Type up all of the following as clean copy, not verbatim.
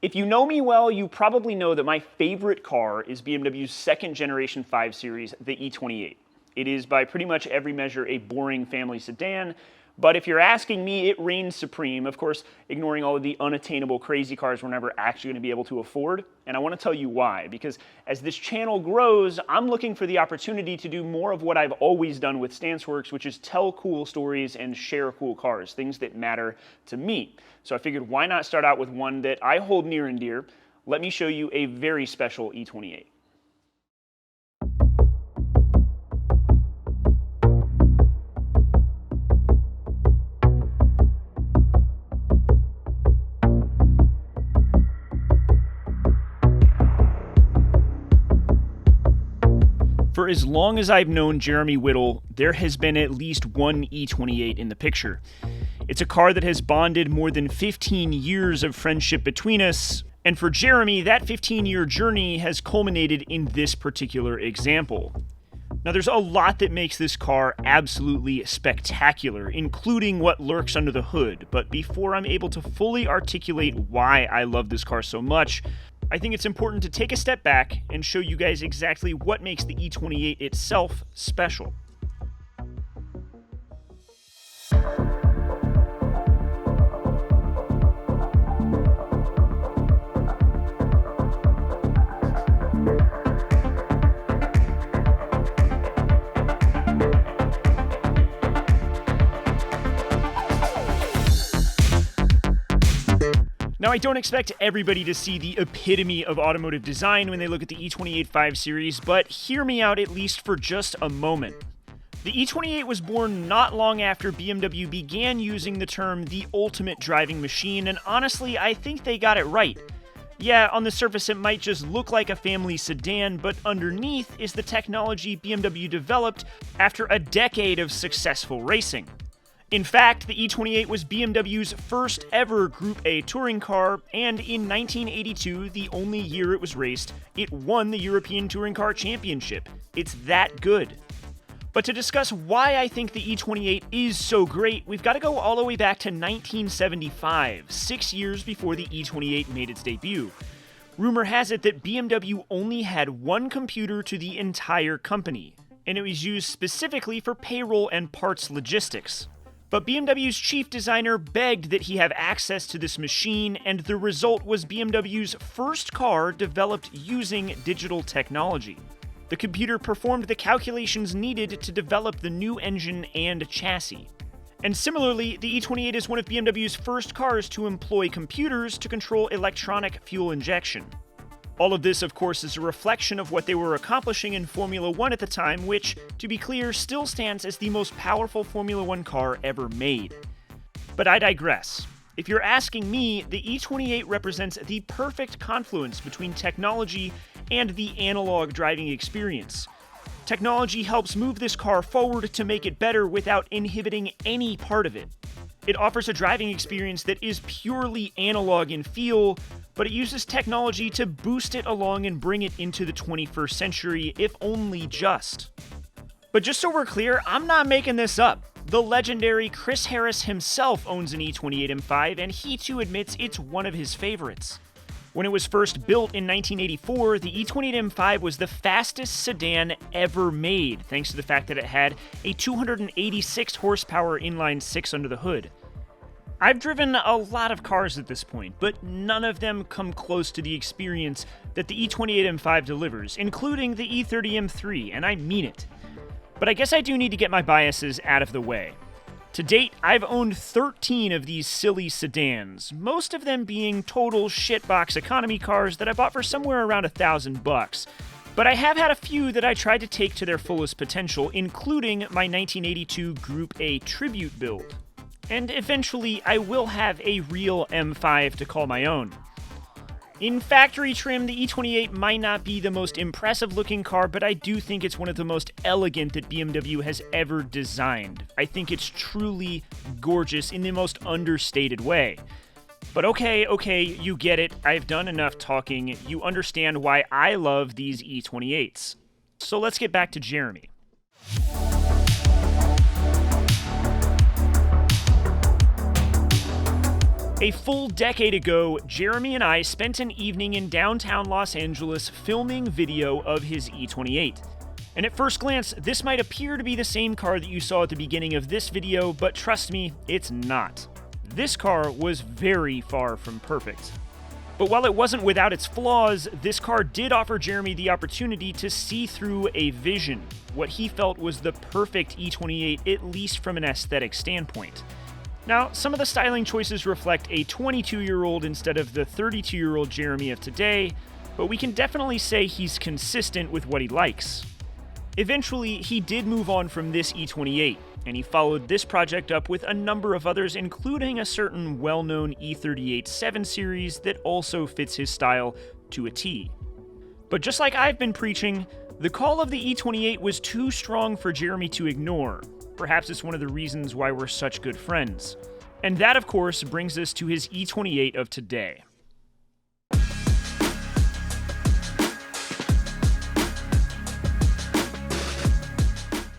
If you know me well, you probably know that my favorite car is BMW's second generation 5 Series, the E28. It is by pretty much every measure a boring family sedan, but if you're asking me, it reigns supreme, of course, ignoring all of the unattainable crazy cars we're never actually going to be able to afford. And I want to tell you why, because as this channel grows, I'm looking for the opportunity to do more of what I've always done with StanceWorks, which is tell cool stories and share cool cars, things that matter to me. So I figured, why not start out with one that I hold near and dear? Let me show you a very special E28. For as long as I've known Jeremy Whittle, there has been at least one E28 in the picture. It's a car that has bonded more than 15 years of friendship between us, and for Jeremy, that 15-year journey has culminated in this particular example. Now, there's a lot that makes this car absolutely spectacular, including what lurks under the hood, but before I'm able to fully articulate why I love this car so much, I think it's important to take a step back and show you guys exactly what makes the E28 itself special. Now, I don't expect everybody to see the epitome of automotive design when they look at the E28 5 Series, but hear me out at least for just a moment. The E28 was born not long after BMW began using the term the ultimate driving machine, and honestly, I think they got it right. Yeah, on the surface it might just look like a family sedan, but underneath is the technology BMW developed after a decade of successful racing. In fact, the E28 was BMW's first ever Group A touring car, and in 1982, the only year it was raced, it won the European Touring Car Championship. It's that good. But to discuss why I think the E28 is so great, we've got to go all the way back to 1975, 6 years before the E28 made its debut. Rumor has it that BMW only had one computer to the entire company, and it was used specifically for payroll and parts logistics. But BMW's chief designer begged that he have access to this machine, and the result was BMW's first car developed using digital technology. The computer performed the calculations needed to develop the new engine and chassis. And similarly, the E28 is one of BMW's first cars to employ computers to control electronic fuel injection. All of this, of course, is a reflection of what they were accomplishing in Formula One at the time, which, to be clear, still stands as the most powerful Formula One car ever made. But I digress. If you're asking me, the E28 represents the perfect confluence between technology and the analog driving experience. Technology helps move this car forward to make it better without inhibiting any part of it. It offers a driving experience that is purely analog in feel, but it uses technology to boost it along and bring it into the 21st century, if only just. But just so we're clear, I'm not making this up. The legendary Chris Harris himself owns an E28 M5, and he too admits it's one of his favorites. When it was first built in 1984, the E28 M5 was the fastest sedan ever made, thanks to the fact that it had a 286 horsepower inline-six under the hood. I've driven a lot of cars at this point, but none of them come close to the experience that the E28 M5 delivers, including the E30 M3, and I mean it. But I guess I do need to get my biases out of the way. To date, I've owned 13 of these silly sedans, most of them being total shitbox economy cars that I bought for somewhere around $1,000. But I have had a few that I tried to take to their fullest potential, including my 1982 Group A Tribute build. And eventually, I will have a real M5 to call my own. In factory trim, the E28 might not be the most impressive looking car, but I do think it's one of the most elegant that BMW has ever designed. I think it's truly gorgeous in the most understated way. But okay, you get it. I've done enough talking. You understand why I love these E28s. So let's get back to Jeremy. A full decade ago, Jeremy and I spent an evening in downtown Los Angeles filming video of his E28. And at first glance, this might appear to be the same car that you saw at the beginning of this video, but trust me, it's not. This car was very far from perfect. But while it wasn't without its flaws, this car did offer Jeremy the opportunity to see through a vision, what he felt was the perfect E28, at least from an aesthetic standpoint. Now, some of the styling choices reflect a 22-year-old instead of the 32-year-old Jeremy of today, but we can definitely say he's consistent with what he likes. Eventually, he did move on from this E28, and he followed this project up with a number of others, including a certain well-known E38 7 Series that also fits his style to a T. But just like I've been preaching, the call of the E28 was too strong for Jeremy to ignore. Perhaps it's one of the reasons why we're such good friends. And that, of course, brings us to his E28 of today.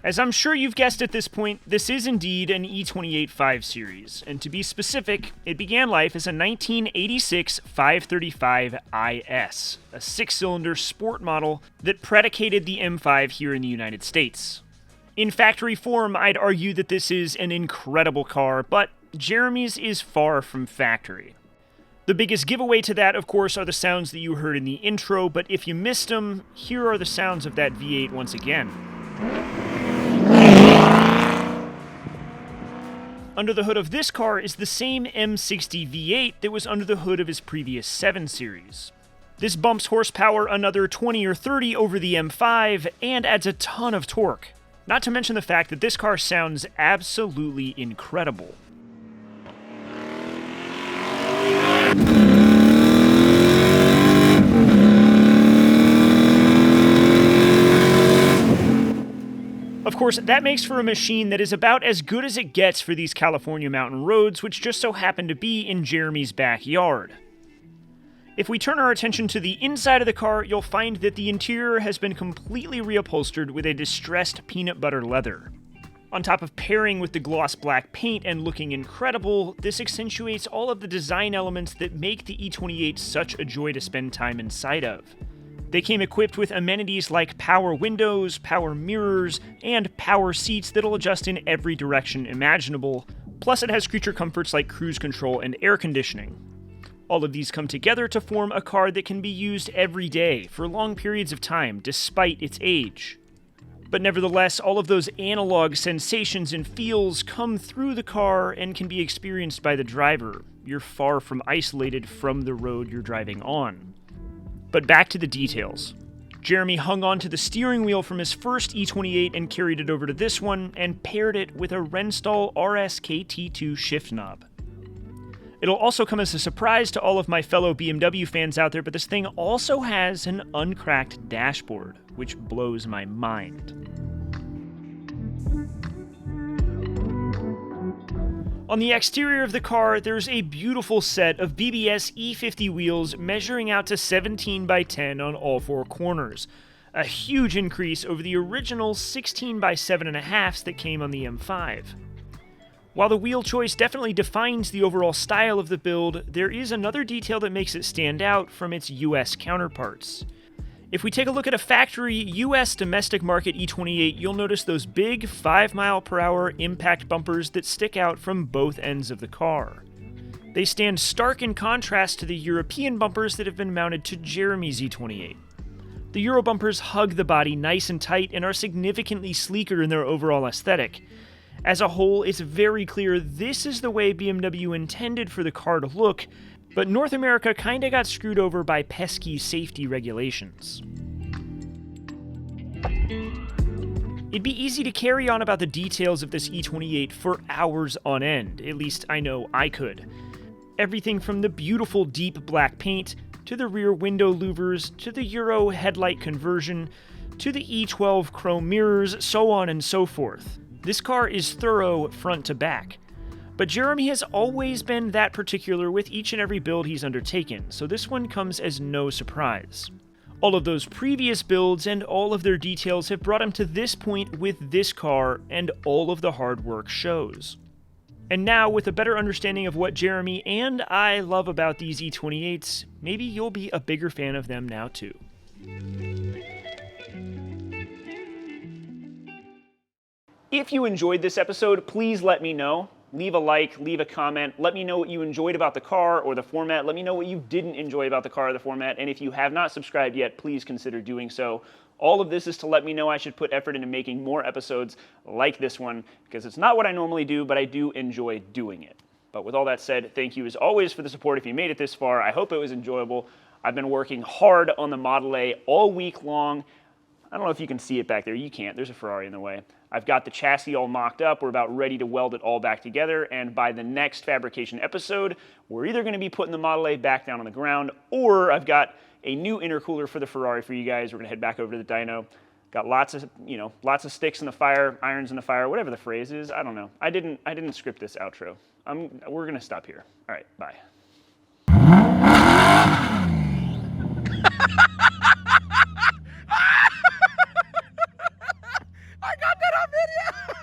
As I'm sure you've guessed at this point, this is indeed an E28 5 Series, and to be specific, it began life as a 1986 535 IS, a 6-cylinder sport model that predicated the M5 here in the United States. In factory form, I'd argue that this is an incredible car, but Jeremy's is far from factory. The biggest giveaway to that, of course, are the sounds that you heard in the intro, but if you missed them, here are the sounds of that V8 once again. Under the hood of this car is the same M60 V8 that was under the hood of his previous 7 Series. This bumps horsepower another 20 or 30 over the M5 and adds a ton of torque. Not to mention the fact that this car sounds absolutely incredible. Of course, that makes for a machine that is about as good as it gets for these California mountain roads, which just so happen to be in Jeremy's backyard. If we turn our attention to the inside of the car, you'll find that the interior has been completely reupholstered with a distressed peanut butter leather. On top of pairing with the gloss black paint and looking incredible, this accentuates all of the design elements that make the E28 such a joy to spend time inside of. They came equipped with amenities like power windows, power mirrors, and power seats that'll adjust in every direction imaginable, plus it has creature comforts like cruise control and air conditioning. All of these come together to form a car that can be used every day for long periods of time, despite its age. But nevertheless, all of those analog sensations and feels come through the car and can be experienced by the driver. You're far from isolated from the road you're driving on. But back to the details. Jeremy hung on to the steering wheel from his first E28 and carried it over to this one, and paired it with a Renstall RSKT2 shift knob. It'll also come as a surprise to all of my fellow BMW fans out there, but this thing also has an uncracked dashboard, which blows my mind. On the exterior of the car, there's a beautiful set of BBS E50 wheels measuring out to 17 by 10 on all four corners, a huge increase over the original 16 by 7.5s that came on the M5. While the wheel choice definitely defines the overall style of the build, there is another detail that makes it stand out from its US counterparts. If we take a look at a factory US domestic market E28, you'll notice those big 5-mile-per-hour impact bumpers that stick out from both ends of the car. They stand stark in contrast to the European bumpers that have been mounted to Jeremy's E28. The Euro bumpers hug the body nice and tight and are significantly sleeker in their overall aesthetic. As a whole, it's very clear this is the way BMW intended for the car to look, but North America kinda got screwed over by pesky safety regulations. It'd be easy to carry on about the details of this E28 for hours on end, at least I know I could. Everything from the beautiful deep black paint, to the rear window louvers, to the Euro headlight conversion, to the E12 chrome mirrors, so on and so forth. This car is thorough front to back. But Jeremy has always been that particular with each and every build he's undertaken, so this one comes as no surprise. All of those previous builds and all of their details have brought him to this point with this car, and all of the hard work shows. And now, with a better understanding of what Jeremy and I love about these E28s, maybe you'll be a bigger fan of them now too. If you enjoyed this episode, please let me know. Leave a like, leave a comment. Let me know what you enjoyed about the car or the format. Let me know what you didn't enjoy about the car or the format. And if you have not subscribed yet, please consider doing so. All of this is to let me know I should put effort into making more episodes like this one, because it's not what I normally do, but I do enjoy doing it. But with all that said, thank you as always for the support if you made it this far. I hope it was enjoyable. I've been working hard on the Model A all week long. I don't know if you can see it back there. You can't. There's a Ferrari in the way. I've got the chassis all mocked up. We're about ready to weld it all back together. And by the next fabrication episode, we're either going to be putting the Model A back down on the ground, or I've got a new intercooler for the Ferrari for you guys. We're going to head back over to the dyno. Got lots of sticks in the fire, irons in the fire, whatever the phrase is. I don't know. I didn't script this outro. We're going to stop here. All right, bye. I got that on video!